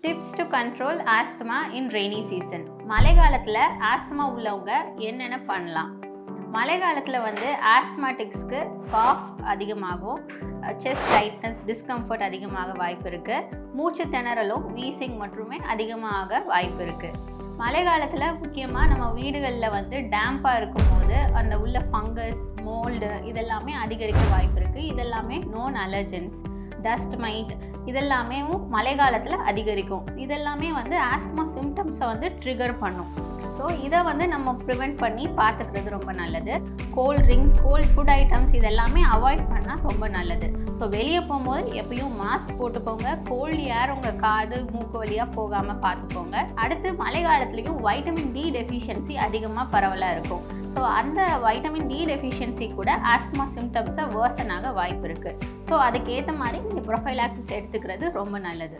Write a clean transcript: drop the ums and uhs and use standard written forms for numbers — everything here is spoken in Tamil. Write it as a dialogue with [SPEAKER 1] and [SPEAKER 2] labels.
[SPEAKER 1] Tips to control asthma in rainy season. மழை காலத்தில் ஆஸ்துமா உள்ளவங்க என்னென்ன பண்ணலாம்? மழை காலத்தில் ஆஸ்துமாட்டிக்ஸ்க்கு காஃப் அதிகமாகும், செஸ்ட் டைட்னஸ், டிஸ்கம்ஃபர்ட் அதிகமாக வாய்ப்பு இருக்குது, மூச்சு திணறலும் வீசிங் மட்டுமே அதிகமாக வாய்ப்பு இருக்குது. மழை காலத்தில் முக்கியமாக நம்ம வீடுகளில் டேம்பாக இருக்கும்போது அந்த உள்ள ஃபங்கஸ், மோல்டு இதெல்லாமே அதிகரிக்க வாய்ப்பு இருக்குது. இதெல்லாமே நோன் அலர்ஜென்ஸ். டஸ்ட் மைட் இதெல்லாமே மழை காலத்தில் அதிகரிக்கும். இதெல்லாமே ஆஸ்துமா சிம்டம்ஸை ட்ரிகர் பண்ணும். ஸோ இதை நம்ம ப்ரிவெண்ட் பண்ணி பார்த்துக்கிறது ரொம்ப நல்லது. Cold drinks, cold food items இதெல்லாமே அவாய்ட் பண்ணால் ரொம்ப நல்லது. ஸோ வெளியே போகும்போது எப்பயும் மாஸ்க் போட்டுக்கோங்க. கோல்டு ஏர் உங்கள் காது மூக்கு வழியாக போகாமல் பார்த்துக்கோங்க. அடுத்து மழை காலத்துலேயும் வைட்டமின் டி டெஃபிஷியன்சி அதிகமாக பரவலாக இருக்கும். ஸோ அந்த வைட்டமின் டி டெஃபிஷியன்சி கூட ஆஸ்துமா சிம்டம்ஸை வேர்சன் ஆக வாய்ப்பு இருக்குது. ஸோ அதுக்கேற்ற மாதிரி நீங்கள் ப்ரொஃபைலாக்சிஸ் எடுத்துக்கிறது ரொம்ப நல்லது.